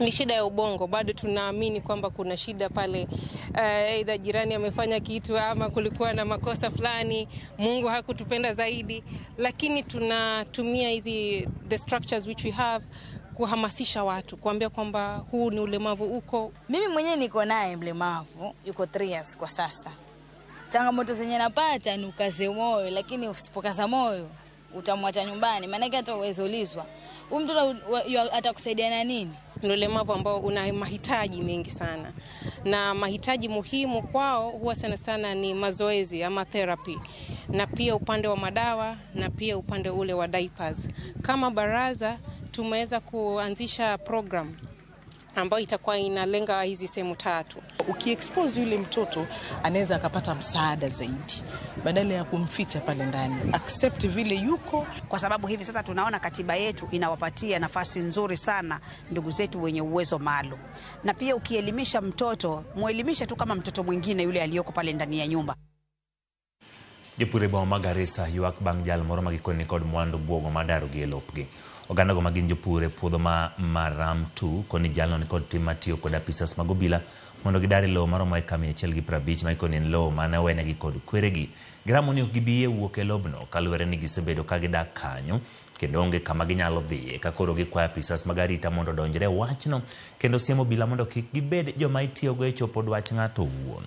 ni shida ya ubongo. Bado tunaamini kwamba kuna shida pale, aidha jirani amefanya kitu ama kulikuwa na makosa fulani, Mungu hakutupenda zaidi, lakini tunatumia hizi the structures which we have kuhamasisha watu, kuambia kwamba huu ni ulemavu uko. Mimi mwenyewe niko naye mlemavu, yuko 3 years kwa sasa. Changamoto zenye napata ni ukaze moyo, lakini usipokaza moyo utamwacha nyumbani, maana hata uwezolizwa. Huyu mtoto atakusaidia na nini? Ni ulemavu ambao una mahitaji mengi sana, na mahitaji muhimu kwao huwa sana sana ni mazoezi ama therapy, na pia upande wa madawa, na pia upande ule wa diapers. Kama baraza tumeweza kuanzisha program ambayo itakuwa inalenga hizi sehemu 3. Ukiexpose yule mtoto anaweza akapata msaada zaidi badala ya kumficha pale ndani. Accept vile yuko, kwa sababu hivi sasa tunaona katiba yetu inawapatia nafasi nzuri sana ndugu zetu wenye uwezo maalum. Na pia ukielimisha mtoto, muelimishe tu kama mtoto mwingine yule aliyoko pale ndani ya nyumba. Jopur e boma ma Garissa ywak bang' jal moro magikoni kod mwandu buogo madaro gi e lopgi. Oganda go magin jopur e puodho ma Maram 2 koni jalno ni kod tim matiyo kod apisas mag obila mondo gidari lowo maromo eka 150 ma ikoni en lowo mane owenegi kod kweregi. Giramo ni ok gibi wuok e lobno kaluwore ni gisebedo ka gidak kanyo kendo onge kama ginyalo dhiye, ka koro gikwayo apisas mag arita mondo odonjre wachno kendo siemo obila mondo kik gibed joma itiyogo e chopo dwach ng'ato owuon.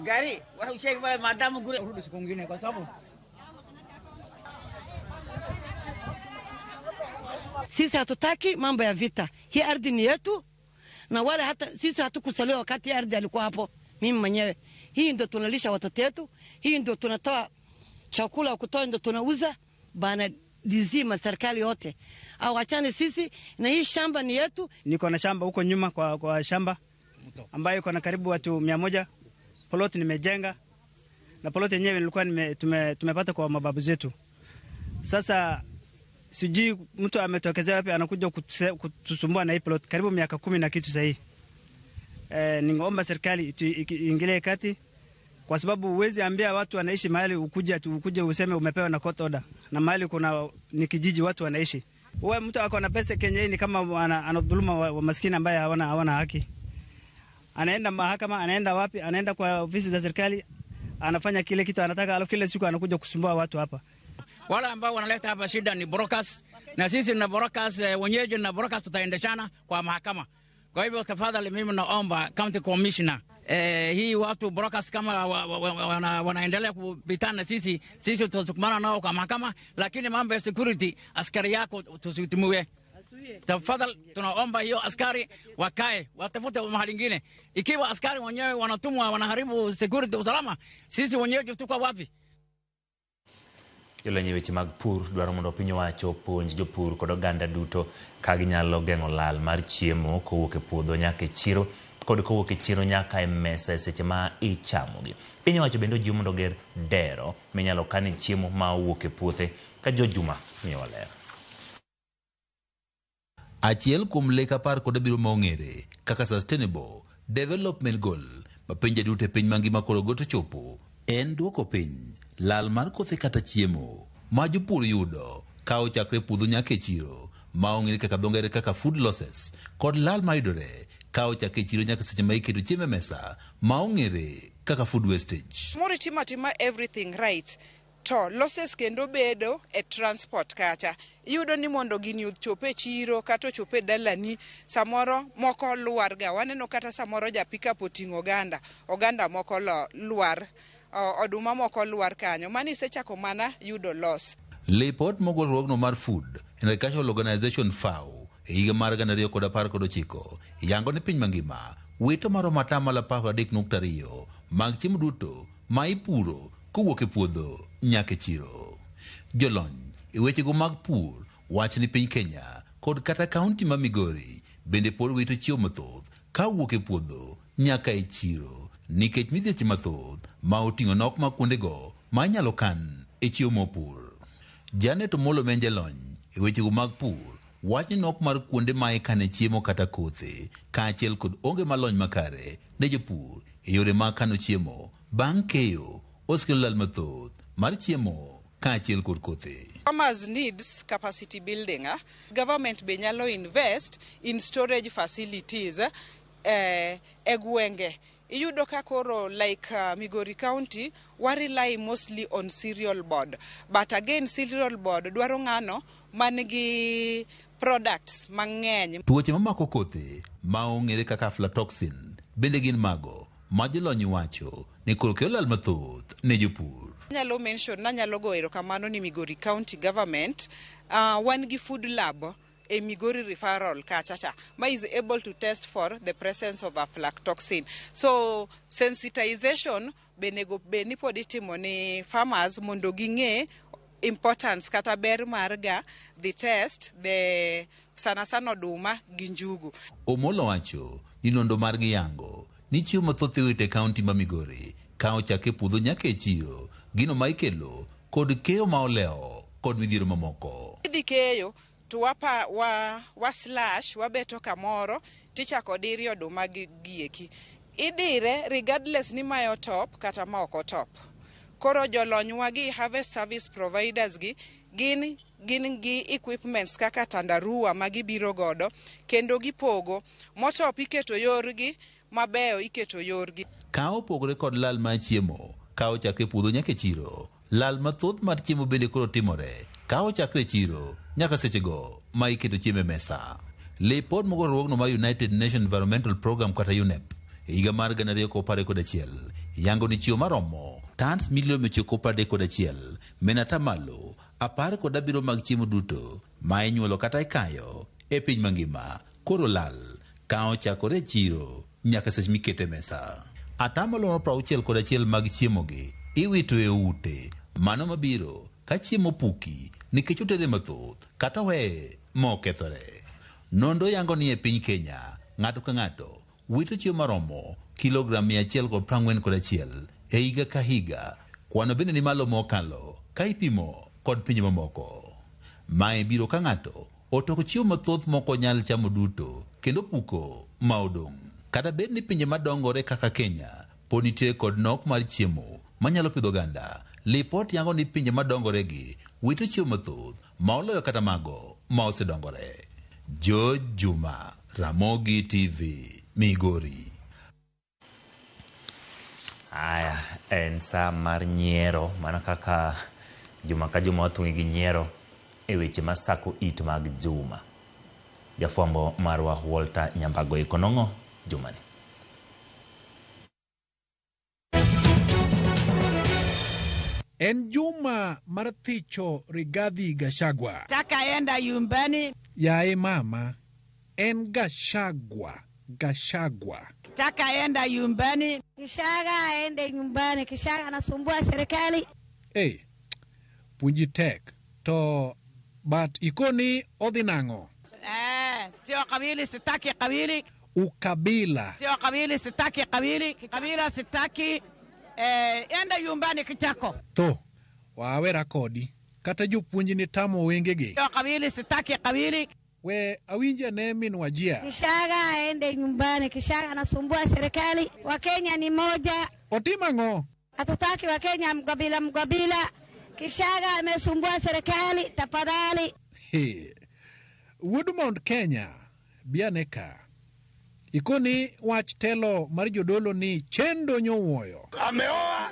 Gari, wacha ucheki pale madamu kule urudi siku nyingine kwa sababu sisi hatutaki mambo ya vita. Hii ardhi ni yetu na wala hata sisi hatukusaliwa wakati ardhi alikuwa hapo. Mimi mwenyewe hii ndio tunalisha watoto wetu, hii ndio tunatoa chakula kutoa, ndio tunauza bana dizima serikali yote. Au achane sisi na hii shamba ni yetu. Niko na shamba huko nyuma kwa shamba ambayo iko na karibu watu 100. Plot nimejenga na plot yenyewe nilikuwa tumepata kwa mababu zetu. Sasa sijui mtu ametokezea wapi anakuja kutusumbua na hii plot karibu miaka 10 na kitu sahihi. Ningeomba serikali iingilie kati kwa sababu uwezi ambia watu wanaishi mahali ukuje useme umepewa na court order na mahali kuna ni kijiji watu wanaishi. Wewe mtu ako na pesa Kenya ni kama anadhuluma wa maskini ambaye hawana haki. Anaenda mahakama, anaenda wapi? Anaenda kwa ofisi za serikali, anafanya kile kitu anataka, alafu kile siku anakuja kusumbua watu hapa. Wala ambao wanaleta hapa shida ni brokers, na sisi na brokers wenyeji na brokers tutaendeshana kwa mahakama. Kwa hivyo tafadhali mimi naomba county commissioner hii watu brokers kama wanaendelea kupitana sisi tutakumana nao kwa mahakama, lakini mambo ya security askari yako tusitumie. Tafadhali tunaomba hiyo askari wakae watafute mahali nyingine. Ikiwa askari wenyewe wanatumwa wanaharibu security usalama, sisi wenyewe tuko wapi? Jolony weche mag pur dwaro mondo piny owacho puonj jopur kod oganda duto ka ginyalo geng'o lal mar chiemo kowuok e puodho nyaka e chiro kod kowuok e chiro nyaka e mesa e seche ma ichamogi. Piny owacho bende ojiwo mondo oger dero minyalo kane chiemo ma owuok e puothe ka Jojuma miyowa ler. Achiel kuom lek 10 kod biro maong'ere kaka Sustainable Development Goal ma pinje duto e piny mangima koro goto chopo en duoko piny lal mar kothe kata chiemo ma jopur yudo ka ochakre puodho nyaka e chiro ma ong'ere kaka dhongere kaka food losses kod lal mayudore ka ochakre e chiro nyaka seche ma iketo chiemo e mesa ma ong'ere kaka food wastage. Mori tima everything right to losses kendo bedo e transport kacha. Yudo ni mondo gini chope chiro kata chope dalani samoro moko luar ga. Waneno kata samoro ja pickup oting'o oganda moko luar, oduma moko luar kanyo. Mani sechako mana yudo loss. Lipot mogol ruogno mar Food and Agricultural Organization FAO e higa mar 2019 yango ni piny mangima wito maromo 13.2 mag chiemo duto ma ipuro kowuok e puodho nyaka e chiro. Jolony e wechego mag pur wach ni piny Kenya kod kata kaunti ma Migori bende pod wito chiemo mathoth ka wuok e puodho nyaka e chiro nikech midhieche mathoth ma oting'o nok ma kuondego ma nyalo kan e chiemo mopur. Janet Omolo menje lony e wechego mag pur wach ni nok mar kuonde ma ikane chiemo kata kothe kaachiel kod onge malony makare ne jopur e yore mag kano chiemo bang' keyo osekelo lal mathoth mar chiemo kaachiel kod kothe. Farmers needs capacity building. Government be nyalo invest in storage facilities e gwenge. Iyudo ka koro like Migori County we rely mostly on cereal board, but again cereal board dwaro ng'ano manigi products mang'eny. Tuoche mamako kothe ma ong'ere kaka aflatoxin bende gin mago ma jolony wacho ni koro kelo lal mathoth ne jopur. Nyalo mention na nyalo go erokamano ni Migori County government wan gi food lab a Migori referral kachacha ma is able to test for the presence of aflatoxin. So sensitization benego beni pod itimo ni farmers mondo ging'e importance kata ber marga the test the sana oduma gi njugu. Omolo wacho ni nondo margi yango ni chiwo mathoth e kaunti ma Migori kao chake puodho nyaka e chiro gino ma ikelo kod keyo ma oleo kod midhiero mamoko. Idhi keyo to wa slash wabeto kamoro tichako diri oduma gieki. Idire regardless ni mayo top kata ma ok top. Koro jolony wagi harvest service providers gin gi equipments kaka tandarua ma gibiro godo kendo gipogo motop iketo yorgi mabeyo iketo yorgi. Kao pogore kod lal ma chiemo kao chakre puodho nyaka chiro lal mathoth mar chiemo bende koro timore kao chakre chiro nyaka sechego ma iketo chiemo mesa. Lipod mogorruogno ma United Nations Environmental Program kata UNEP higa mar 2011 yango ni chiwo maromo tons milion 131 menata malo 17 mag chiemo duto ma inyuolo kata ikayo e piny mangima koro lal kao chakore chiro nyaka sech mikete mesa. Atamalo 61 mag chiemogi iwito e ute mano mabiro ka chiemo puki nikech utede mathoth kata we mokethore. Nondo yango ni e piny Kenya ng'ato ka ng'ato wito chiemo maromo kilogram 141 e higa ka higa. Kwano bende ni malo mokalo ka ipimo kod piny mamoko. Mae biro ka ng'ato otoko chiemo mathoth moko nyal chamo duto kendo puko ma odong'. Kata bed ni pinje madongore kaka Kenya pod nitie kod nok mar chiemo manyalo pidho ganda, lipot yango ni pinje madongore gi wito chiemo mathoth ma oloyo kata mago ma osedongore. George Juma, Ramogi TV, Migori. Aya, en saa mar nyiero, mana kaka juma ka juma wathung'i gi nyiero e weche masako it mag juma. Jafwambo marwa Walter Nyambago Ikonong'o jumani. En juma mar thicho Rigathi Gachagua. Taka enda yumbani. Yae mama, en Gachagua. Taka enda yumbani. Kishaga aende nyumbani, Kishaga anasumbua serikali. Punji tek. To, but ikoni odhinang'o. Sio kabili, sitaki kabili. Ukabila. Sio kabili, sitaki kabili. Kabila sitaki. Enda yumbani kichako. To, wawera kodi. Kata jopuonji ni tamo wengegi. Sio kabili, sitaki kabili. We awinja ne min wajia. Kishaga aende nyumbani, Kishaga anasumbua serikali. Wakenya ni moja. Otimang'o? Hatutaki Wakenya mgabila. Kishaga amesumbua serikali, tafadhali. Woodmount Kenya, Bianeka. Ikoni wach telo mar jodolo ni Chendo Nyowuoyo. Ameoa,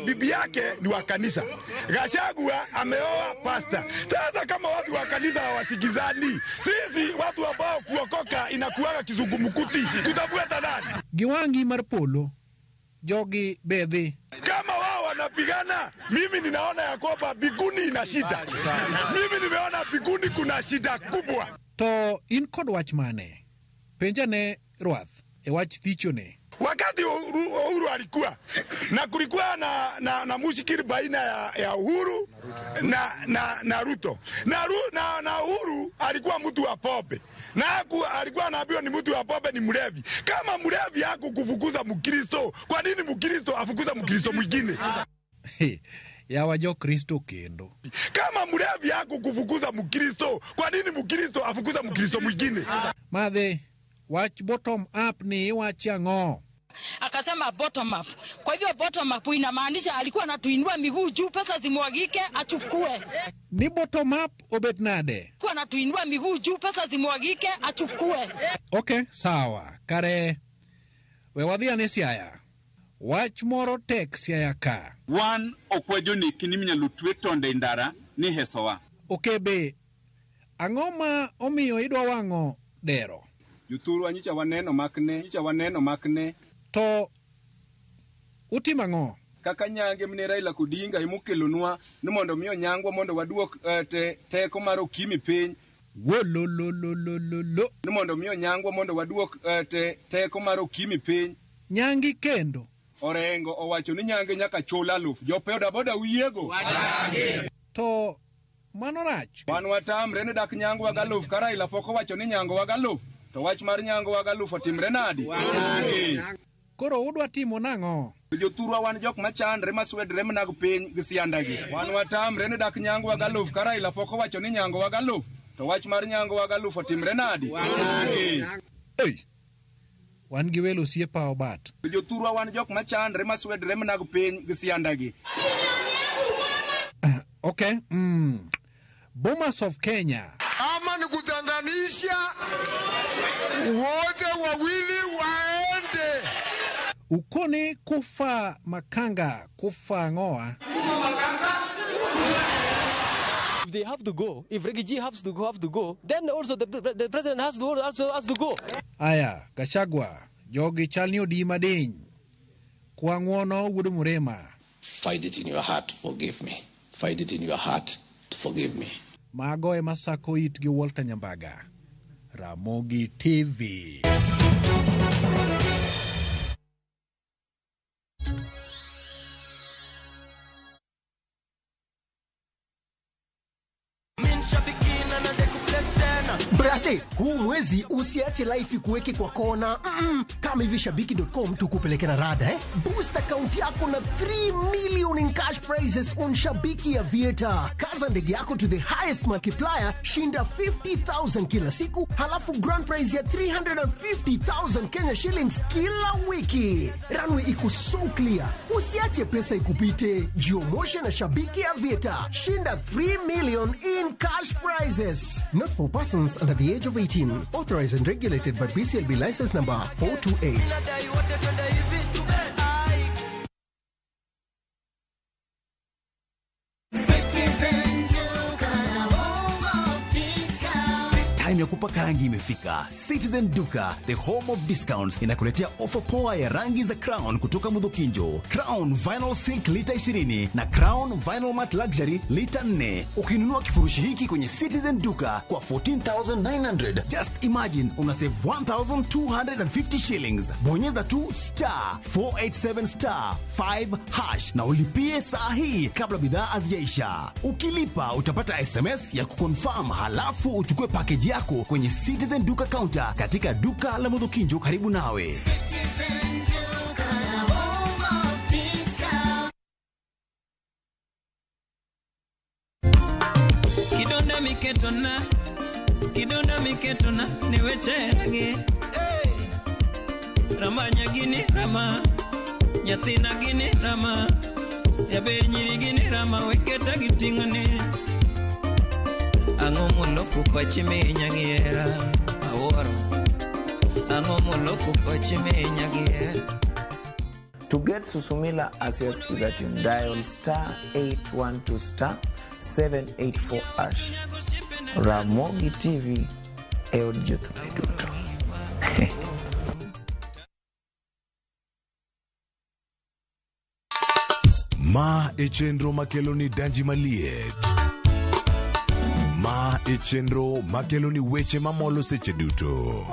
bibi yake ni wa kanisa. Gachagua ameoa pasta. Sasa kama watu wa kanisa hawasikizani, sisi watu ambao kuokoka inakuwaga kizungumkuti, tutafuata nani? Giwangi mar polo, jogi bedhi. Kama wao wanapigana, mimi ninaona ya kwamba biguni ina shida. Mimi nimeona biguni kuna shida kubwa. To in kod wach mane? Penjane Ruath, e wach thichone. Wakati Uhuru alikuwa na kulikuwa na mushikiri baina ya Uhuru na Ruto. Na Uhuru alikuwa mtu wa pombe. Na alikuwa anaambiwa ni mtu wa pombe ni mlevi. Kama mlevi yako kufukuza Mkristo, kwa nini Mkristo afukuza Mkristo mwingine? Ya wajo Kristo kendo. Kama mlevi yako kufukuza Mkristo, kwa nini Mkristo afukuza Mkristo mwingine? Madhe, watch bottom up ni wachang'o. Akasema bottom up. Kwa hivyo bottom up inamaanisha alikuwa anatuinua miguu juu, pesa zimwagike achukue. Ni bottom up obet nade? Alikuwa anatuinua miguu juu, pesa zimwagike achukue. Okay, sawa. Kare we wadhi ane Siaya. Wach moro tek Siaya ka. Wan okwejo ni kiniminya lutwe tonde ndara ni hesowa. Okay be, ang'o ma omiyo idwa wang'o dero? Juturu nyicha waneno makne. To utimang'o? Kaka nyange mne Raila Odinga imukelonwa ni mondo miyo nyangwa mondo waduok teko mar okimi piny. Wolololololo. Mondo miyo nyangwa mondo waduok teko mar okimi piny. Nyangi kendo. Orengo owacho ni nyange nyaka chul 1000. Jopeoda boda wiego. To mano rach. Wan watamre ni dak nyangwa 1000 ka Raila pok owacho ni nyangwa 1000. To wach mar nyangwa 1000 otimre nadi? Koro udwa timo nang'o? Jothurwa wan jok machandre maswedre mnag piny gi siandagi. Wan watamre ni dak nyangwa 1000 ka Raila pok owacho ni nyangwa 1000. To wach mar nyangwa 1000 otimre nadi? Wan gi welo osiepa obat. Jothurwa wan jok machandre maswedre mnag piny gi siandagi. Okay. Bomas of Kenya. Ama ni kutanganisha wote wawili waende. Ukoni kufa makanga kufa ngoa. If they have to go, if refugee have to go, then also the president has to go. Aya, Gachagua, jogi chalni odi madiny. Kwa ng'wono wuod Murema. Find it in your heart to forgive me. Find it in your heart to forgive me. Mago e masako it gi Walter Nyambaga. Ramogi TV. Brate, huu mwezi usiache life kuweke kwa kona. Kama hivi shabiki.com tukupeleke na rada Boost account yako na 3 million in cash prizes on Shabiki Aviator. Kaza ndege yako to the highest multiplier, shinda 50,000 kila siku, halafu grand prize ya 350,000 Kenya shillings kila wiki. Runway iko so clear. Usiache pesa ikupite. Jiomoshe na Shabiki Aviator. Shinda 3 million in cash prizes. Not for persons under the age of 18. Authorized and regulated by BCLB license number 428. Time ya kupaka rangi imefika. Citizen Duka, the home of discounts, inakuletea ofa poa ya rangi za Crown kutoka Mudhokinjo. Crown Vinyl Silk lita 20 na Crown Vinyl Matte Luxury lita 4. Ukinunua kifurushi hiki kwenye Citizen Duka kwa 14,900, just imagine una save 1,250 shillings. Bonyeza tu *487*5# na ulipie saa hii kabla bidhaa hazijaisha. Ukilipa utapata SMS ya kuconfirm, halafu uchukue package yako kwenye Citizen Duka counter katika duka la Mudhokinjo karibu nawe. Citizen Duka, home of discount. Kidonda miketona niwecherage. Rama nyagini rama, nyathina gini rama, yaber nyiri gini rama, weketa giting'one. Ang'o mondo kupachi nyagiera aworo. Ang'o mondo kupachi nyagiera. To get Susumila as your skiza tune, dial *812*784#. Ramogi TV eod jothune duto. Ma e chenro makeloni danji maliet. Ma e chenro makeloni weche mamolo seche duto.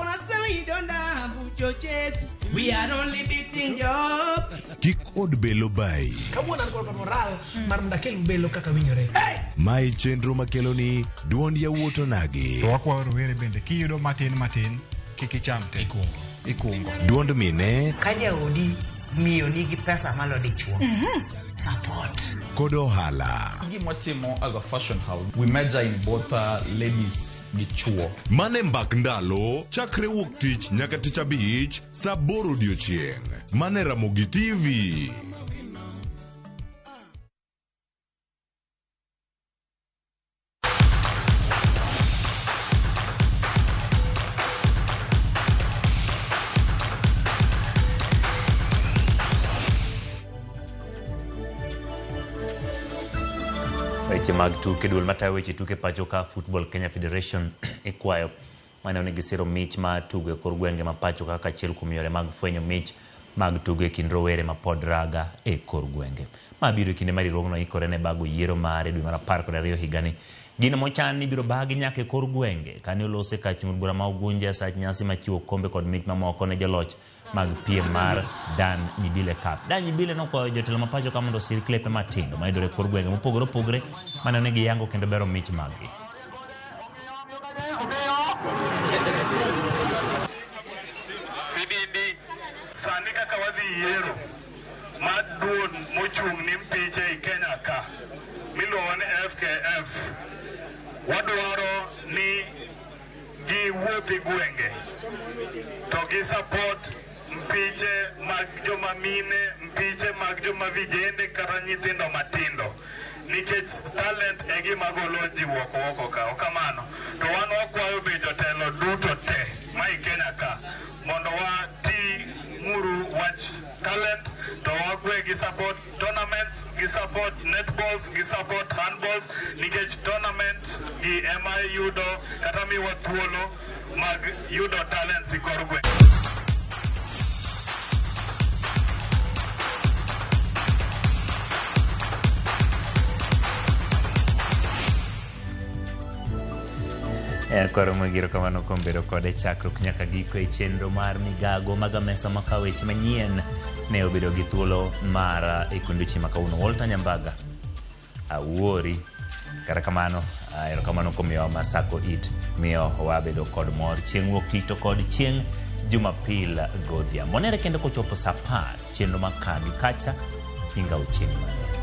We are only beating job. Kik od belo bai. Kabuona kwa moral mar ndakel belo kaka winjore. Ma e chenro makeloni duond yawuoto nagi. To wakwa rowere bende kiyudo matin kiki chamte ikungo. Duond mine kaja odi miyo nigi pesa malo dichuo. Support. Kodo hala. Gimotimo as a fashion house, we measure in both ladies gi chuo. Mane mbak ndalo chakre wuok tich nyaka tich abich saa 8 odiochieng'. Mane Ramogi TV. Weche mag tuke duol matayo weche tuke pacho ka Football Kenya Federation ikwayo mane onegisiro mich ma tugo e kor gwenge ma pacho kaka achiel kuom yore mag fwenyo mich mag tugo e kind rowere ma pod raga e kor gwenge. Ma biro kinde ma riwruogno ikore ne bago yiero mare dwe mar 12 higani. Gino mochan ni biro bagi nyaka e kor gwenge kane olose ka chung bura ma Ugunja sa nyasi machiwo kombe kod mich mamoko ne joloch mag piem mar Dan Nyibile Cup. Dan Nyibile nokwayo jotelo ma pacho ka mondo osir klepe matindo ma yudore e kor gwenge mopogore opogore mane ne giyango kendo bero mich maggi. CBD sani kaka wadhi yiero maduon mochung' ni mpiche i Kenya ka miluongo ni FKF, wadwaro ni giwuothi gwenge to gi support mpiche mag joma mine, mpiche mag joma vijende kata nyithindo matindo, nikech talent e gima golo jiwuok oko ka. Okamano to wan wakwayo be jotelo duto te ma i Kenya ka mondo wati muru wach talent to wagwe gi support tournaments, gi support netballs, gi support handballs, nikech tournament gi ema yudo kata miwa thuolo mag yudo talents i kor gwenge. Koro mwegiro kamano kombero kode chakruok nyaka giko e chenro mar migago mag mesa maka weche manyien ne obedo gi thuolo mar e kunduchi makauno. Walter Nyambaga awuori kata kamano erokamano kumiyo Masako It miyo wabedo kod mor chieng' wuok tich to kod chieng' Jumapil godhiambo. Monere kendo kochopo sa 10 chenro makagi kacha inga uchieng' mane.